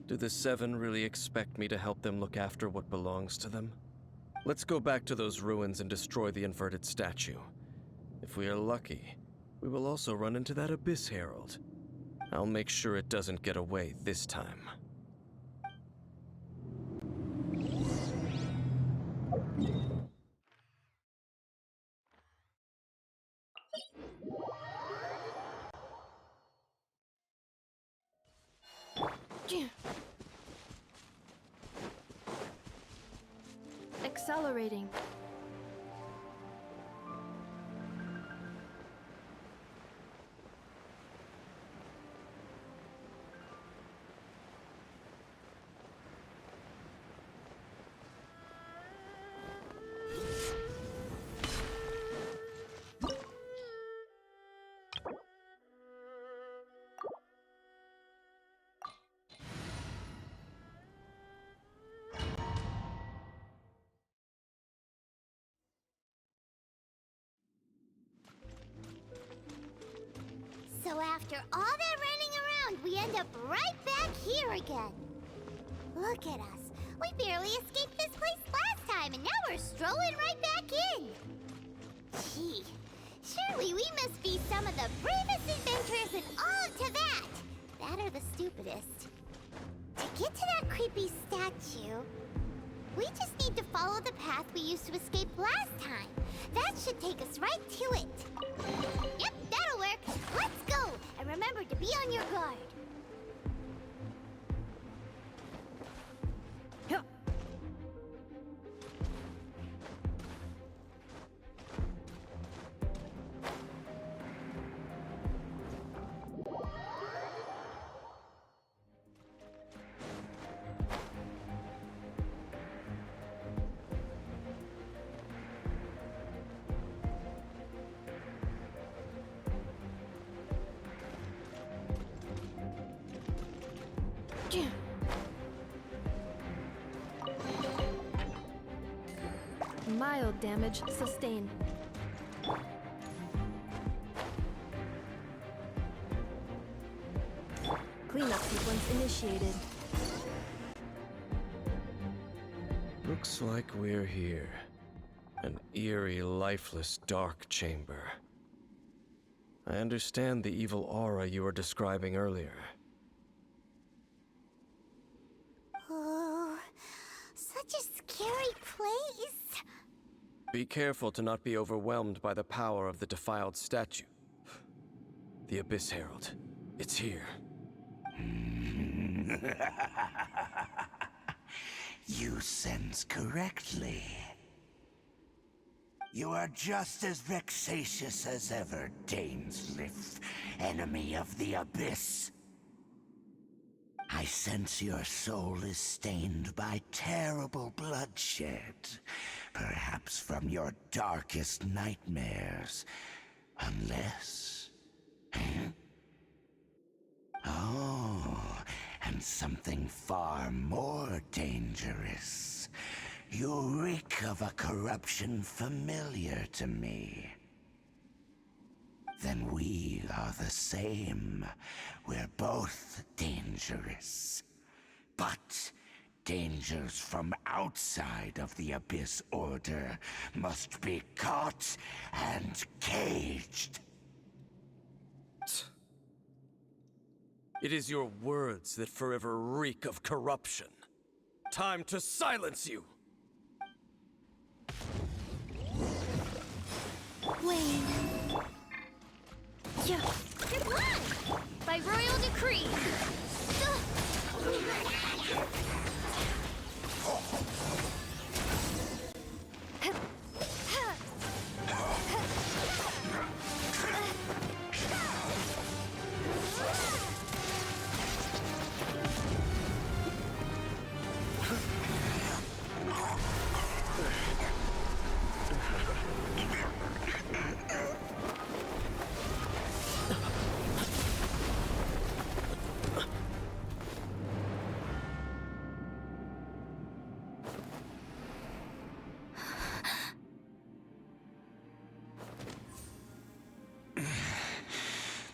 Do the Seven really expect me to help them look after what belongs to them? Let's go back to those ruins and destroy the inverted statue. If we are lucky, we will also run into that Abyss Herald. I'll make sure it doesn't get away this time. Accelerating. So after all that running around, we end up right back here again. Look at us. We barely escaped this place last time, and now we're strolling right back in. Gee, surely we must be some of the bravest adventurers in all of Teyvat. That or the stupidest. To get to that creepy statue, we just need to follow the path we used to escape last time. That should take us right to it. Yep, that'll work. Let's go, and remember to be on your guard. Mild damage sustained. Cleanup sequence initiated. Looks like we're here. An eerie, lifeless, dark chamber. I understand the evil aura you were describing earlier. Oh, such a scary place. Be careful to not be overwhelmed by the power of the defiled statue. The Abyss Herald. It's here. You sense correctly. You are just as vexatious as ever, dainsleif, enemy of the Abyss. I sense your soul is stained by terrible bloodshed, perhaps from your darkest nightmares, unless... Oh, and something far more dangerous. You reek of a corruption familiar to me. Then we are the same. We're both dangerous. But dangers from outside of the Abyss Order must be caught and caged. It is your words that forever reek of corruption. Time to silence you! Wait. Yeah. By royal decree.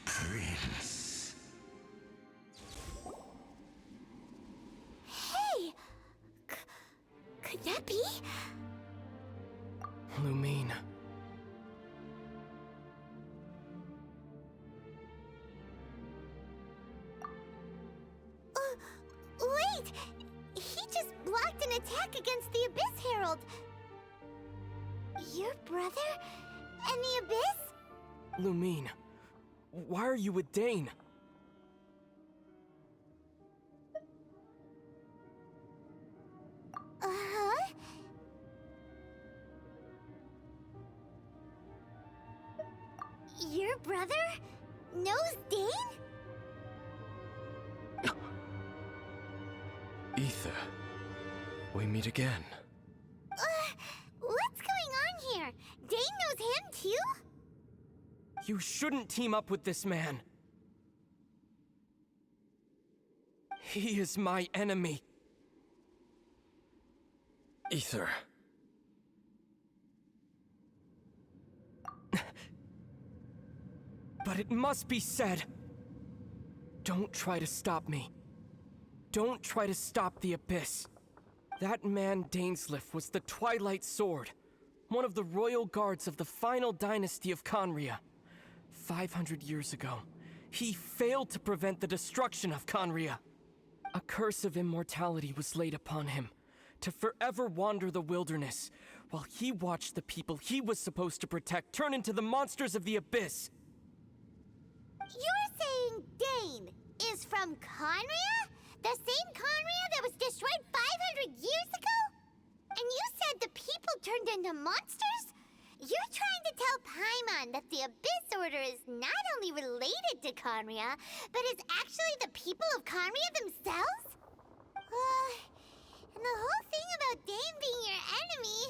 Prince. Hey! Could that be? Lumine. Wait! He just blocked an attack against the Abyss Herald. Your brother? And the Abyss? Lumine, why are you with Dane? Uh-huh. Your brother knows Dane? Aether. We meet again. What's going on here? Dane knows him too? You shouldn't team up with this man. He is my enemy. Aether. but it must be said. Don't try to stop me. Don't try to stop the Abyss. That man Dainsleif was the Twilight Sword, one of the royal guards of the final dynasty of Conria. 500 years ago, he failed to prevent the destruction of Conria. A curse of immortality was laid upon him, to forever wander the wilderness, while he watched the people he was supposed to protect turn into the monsters of the Abyss. You're saying Dane is from Conria? The same Conria that was destroyed 500 years ago? And you said the people turned into monsters? You're trying to tell Paimon that the Abyss Order is not only related to Conria, but is actually the people of Conria themselves? And the whole thing about Dane being your enemy...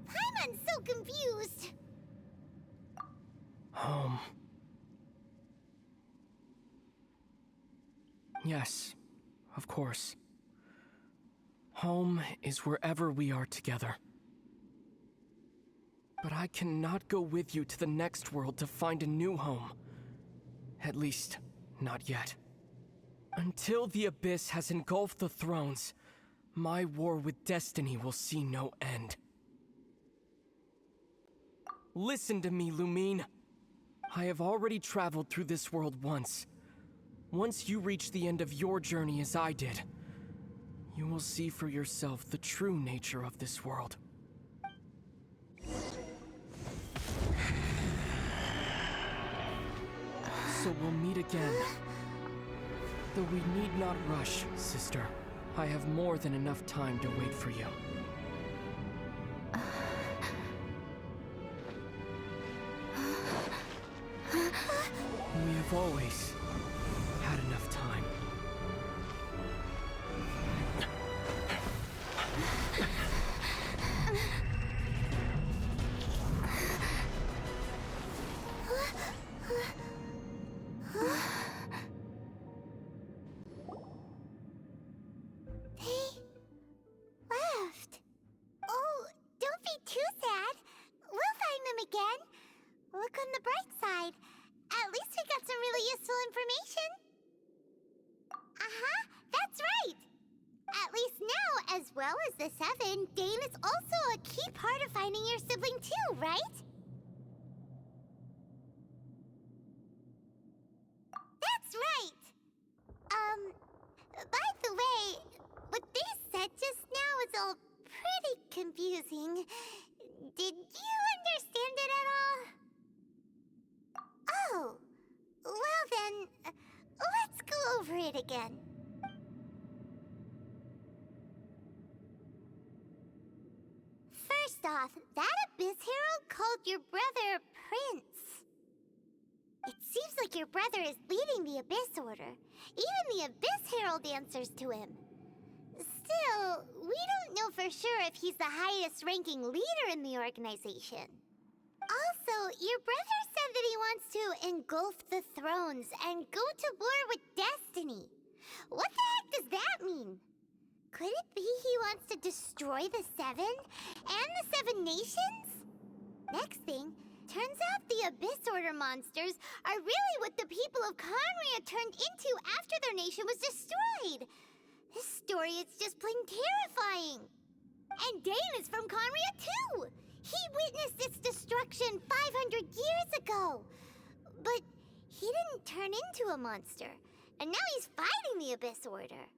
Paimon's so confused. Home. Yes, of course. Home is wherever we are together. But I cannot go with you to the next world to find a new home. At least, not yet. Until the Abyss has engulfed the thrones, my war with destiny will see no end. Listen to me, Lumine. I have already traveled through this world once. Once you reach the end of your journey as I did, you will see for yourself the true nature of this world. So we'll meet again. Though we need not rush, sister. I have more than enough time to wait for you. We have always had enough time. Look on the bright side. At least we got some really useful information. That's right. At least now, as well as the Seven, Dane is also a key part of finding your sibling too, right? That's right. By the way, what they said just now is all pretty confusing. Did you understand it at all? Oh, well then, let's go over it again. First off, that Abyss Herald called your brother Prince. It seems like your brother is leading the Abyss Order. Even the Abyss Herald answers to him. Still, we don't know for sure if he's the highest-ranking leader in the organization. Also, your brother said that he wants to engulf the thrones and go to war with destiny. What the heck does that mean? Could it be he wants to destroy the Seven and the Seven Nations? Next thing, turns out the Abyss Order monsters are really what the people of Conria turned into after their nation was destroyed. This story is just plain terrifying. And Dane is from Conria too! He witnessed its destruction 500 years ago! But he didn't turn into a monster, and now he's fighting the Abyss Order.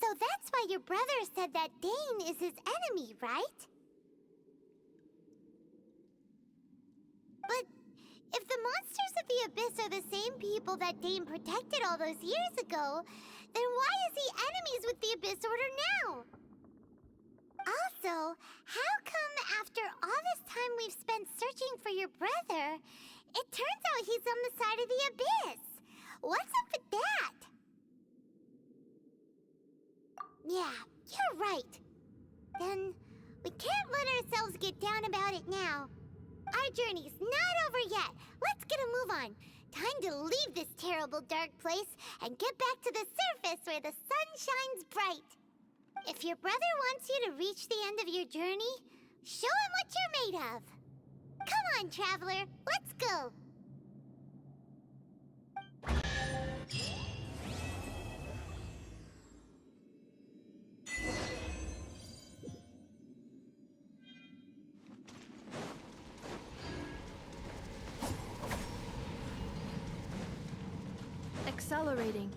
So that's why your brother said that Dane is his enemy, right? But if the monsters of the Abyss are the same people that Dane protected all those years ago, then why is he enemies with the Abyss Order now? Also, how come after all this time we've spent searching for your brother, it turns out he's on the side of the Abyss? What's up with that? Yeah, you're right. Then we can't let ourselves get down about it now. Our journey's not over yet. Let's get a move on. Time to leave this terrible dark place and get back to the surface where the sun shines bright. If your brother wants you to reach the end of your journey, show him what you're made of. Come on, Traveler, let's go! Accelerating.